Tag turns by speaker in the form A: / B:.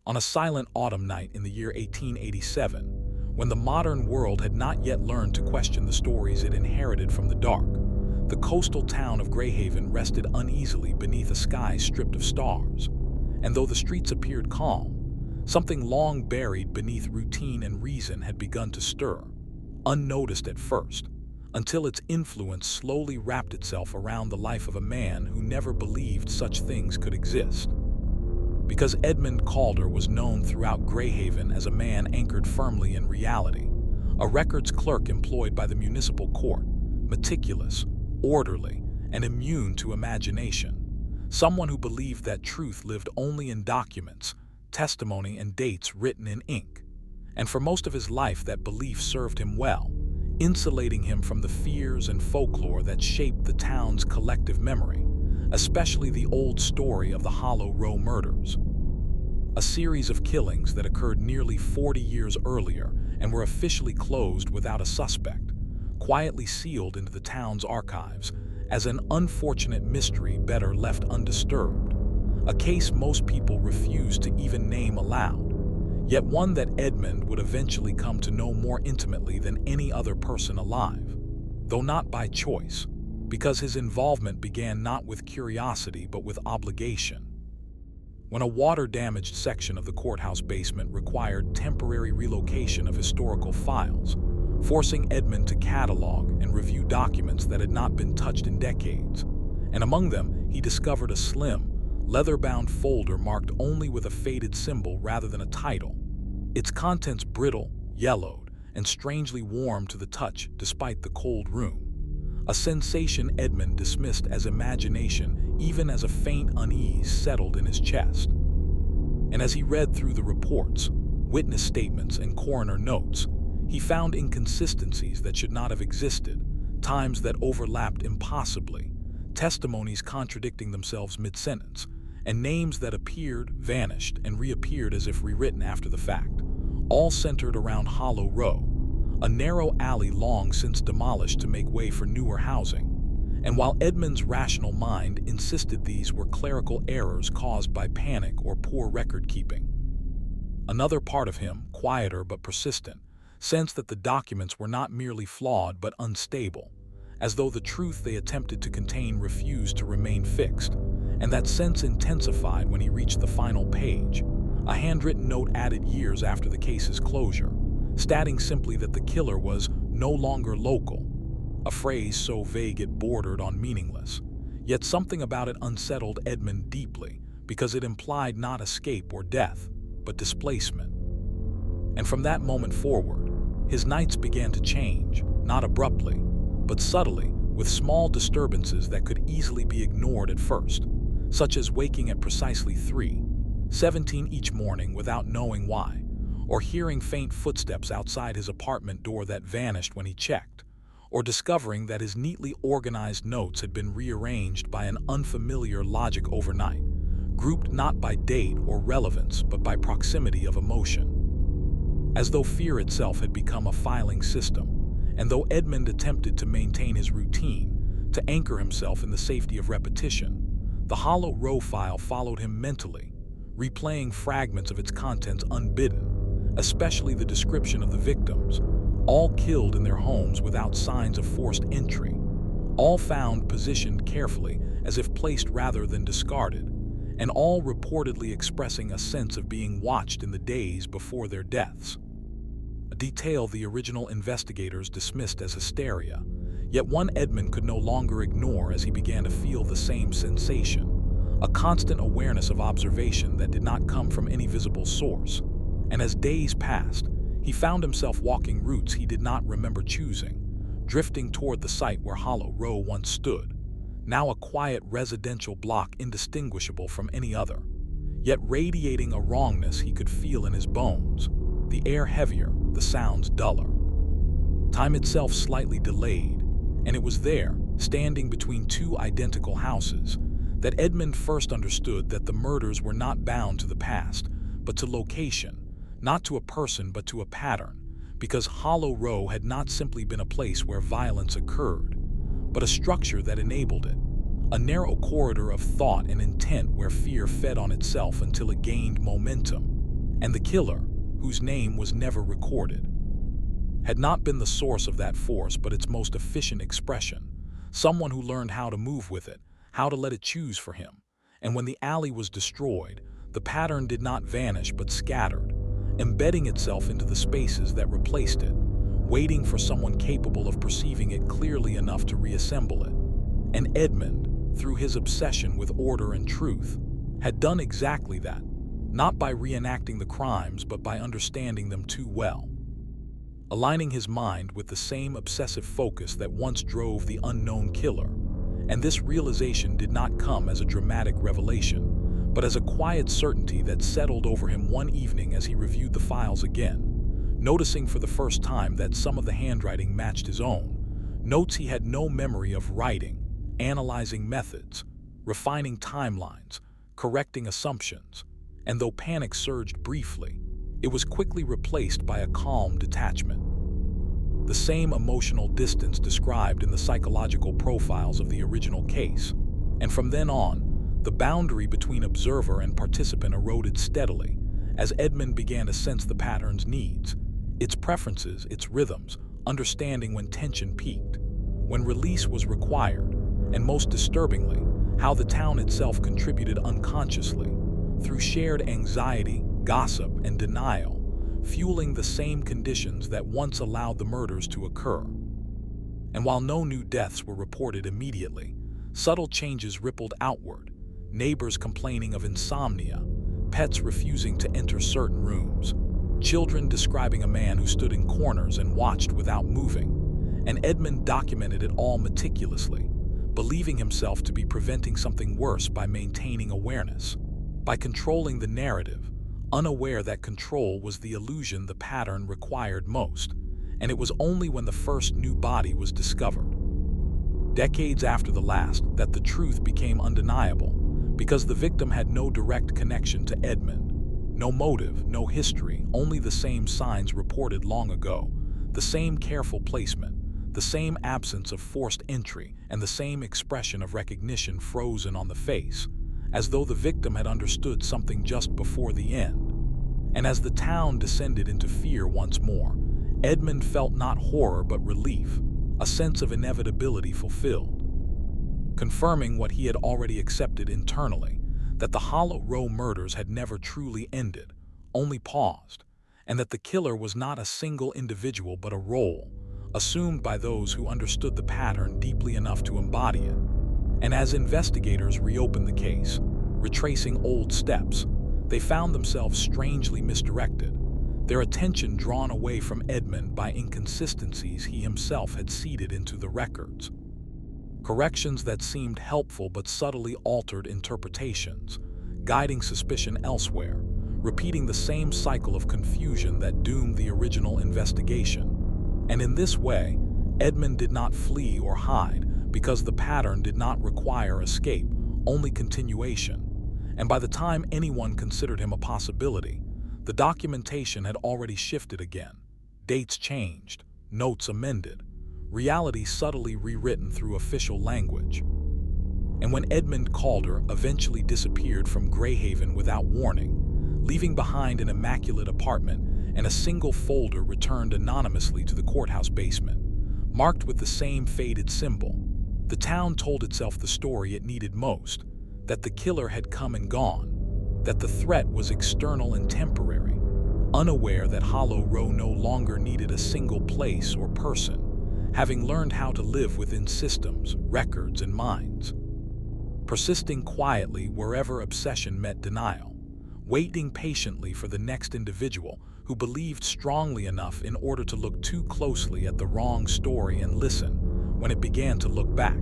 A: On a silent autumn night in the year 1887, when the modern world had not yet learned to question the stories it inherited from the dark, the coastal town of Greyhaven rested uneasily beneath a sky stripped of stars. And though the streets appeared calm, something long buried beneath routine and reason had begun to stir, unnoticed at first, until its influence slowly wrapped itself around the life of a man who never believed such things could exist. Because Edmund Calder was known throughout Greyhaven as a man anchored firmly in reality, a records clerk employed by the municipal court, meticulous, orderly, and immune to imagination, someone who believed that truth lived only in documents, testimony, and dates written in ink. And for most of his life that belief served him well, insulating him from the fears and folklore that shaped the town's collective memory, especially the old story of the Hollow Row murders. A series of killings that occurred nearly 40 years earlier and were officially closed without a suspect, quietly sealed into the town's archives as an unfortunate mystery better left undisturbed. A case most people refuse to even name aloud, yet one that Edmund would eventually come to know more intimately than any other person alive, though not by choice, because his involvement began not with curiosity but with obligation. When a water-damaged section of the courthouse basement required temporary relocation of historical files, forcing Edmund to catalog and review documents that had not been touched in decades, and among them he discovered a slim, leather-bound folder marked only with a faded symbol rather than a title, its contents brittle, yellowed, and strangely warm to the touch despite the cold room. A sensation Edmund dismissed as imagination even as a faint unease settled in his chest. And as he read through the reports, witness statements, and coroner notes, he found inconsistencies that should not have existed, times that overlapped impossibly, testimonies contradicting themselves mid-sentence, and names that appeared, vanished, and reappeared as if rewritten after the fact, all centered around Hollow Row, a narrow alley long since demolished to make way for newer housing. And while Edmund's rational mind insisted these were clerical errors caused by panic or poor record-keeping, another part of him, quieter but persistent, sensed that the documents were not merely flawed but unstable, as though the truth they attempted to contain refused to remain fixed, and that sense intensified when he reached the final page, a handwritten note added years after the case's closure, stating simply that the killer was no longer local, a phrase so vague it bordered on meaningless. Yet something about it unsettled Edmund deeply, because it implied not escape or death, but displacement. And from that moment forward, his nights began to change, not abruptly, but subtly, with small disturbances that could easily be ignored at first, such as waking at precisely 3:17 each morning without knowing why, or hearing faint footsteps outside his apartment door that vanished when he checked, or discovering that his neatly organized notes had been rearranged by an unfamiliar logic overnight, grouped not by date or relevance but by proximity of emotion. As though fear itself had become a filing system, and though Edmund attempted to maintain his routine, to anchor himself in the safety of repetition, the Hollow Row file followed him mentally, replaying fragments of its contents unbidden, especially the description of the victims, all killed in their homes without signs of forced entry, all found positioned carefully as if placed rather than discarded, and all reportedly expressing a sense of being watched in the days before their deaths. A detail the original investigators dismissed as hysteria, yet one Edmund could no longer ignore as he began to feel the same sensation, a constant awareness of observation that did not come from any visible source. And as days passed, he found himself walking routes he did not remember choosing, drifting toward the site where Hollow Row once stood, now a quiet residential block indistinguishable from any other, yet radiating a wrongness he could feel in his bones, the air heavier, the sounds duller. Time itself slightly delayed, and it was there, standing between two identical houses, that Edmund first understood that the murders were not bound to the past, but to location, not to a person but to a pattern, because Hollow Row had not simply been a place where violence occurred, but a structure that enabled it, a narrow corridor of thought and intent where fear fed on itself until it gained momentum. And the killer, whose name was never recorded, had not been the source of that force but its most efficient expression, someone who learned how to move with it, how to let it choose for him. And when the alley was destroyed, the pattern did not vanish but scattered, embedding itself into the spaces that replaced it, waiting for someone capable of perceiving it clearly enough to reassemble it. And Edmund, through his obsession with order and truth, had done exactly that, not by reenacting the crimes but by understanding them too well, aligning his mind with the same obsessive focus that once drove the unknown killer. And this realization did not come as a dramatic revelation, but as a quiet certainty that settled over him one evening as he reviewed the files again, noticing for the first time that some of the handwriting matched his own, notes he had no memory of writing, analyzing methods, refining timelines, correcting assumptions. And though panic surged briefly, it was quickly replaced by a calm detachment. The same emotional distance described in the psychological profiles of the original case. And from then on, the boundary between observer and participant eroded steadily as Edmund began to sense the pattern's needs, its preferences, its rhythms, understanding when tension peaked, when release was required, and most disturbingly, how the town itself contributed unconsciously, through shared anxiety, gossip, and denial, fueling the same conditions that once allowed the murders to occur. And while no new deaths were reported immediately, subtle changes rippled outward, neighbors complaining of insomnia, pets refusing to enter certain rooms, children describing a man who stood in corners and watched without moving, and Edmund documented it all meticulously, believing himself to be preventing something worse by maintaining awareness, by controlling the narrative, unaware that control was the illusion the pattern required most. And it was only when the first new body was discovered, decades after the last, that the truth became undeniable, because the victim had no direct connection to Edmund. No motive, no history, only the same signs reported long ago, the same careful placement, the same absence of forced entry, and the same expression of recognition frozen on the face, as though the victim had understood something just before the end. And as the town descended into fear once more, Edmund felt not horror but relief, a sense of inevitability fulfilled, confirming what he had already accepted internally, that the Hollow Row murders had never truly ended, only paused, and that the killer was not a single individual but a role, assumed by those who understood the pattern deeply enough to embody it. And as investigators reopened the case, retracing old steps, they found themselves strangely misdirected, their attention drawn away from Edmund by inconsistencies he himself had seeded into the records. Corrections that seemed helpful but subtly altered interpretations, guiding suspicion elsewhere, repeating the same cycle of confusion that doomed the original investigation. And in this way, Edmund did not flee or hide, because the pattern did not require escape, only continuation. And by the time anyone considered him a possibility, the documentation had already shifted again. Dates changed, notes amended, reality subtly rewritten through official language. And when Edmund Calder eventually disappeared from Greyhaven without warning, leaving behind an immaculate apartment and a single folder returned anonymously to the courthouse basement, marked with the same faded symbol, the town told itself the story it needed most, that the killer had come and gone, that the threat was external and temporary, unaware that Hollow Row no longer needed a single place or person, having learned how to live within systems, records, and minds. Persisting quietly wherever obsession met denial, waiting patiently for the next individual who believed strongly enough in order to look too closely at the wrong story and listen when it began to look back.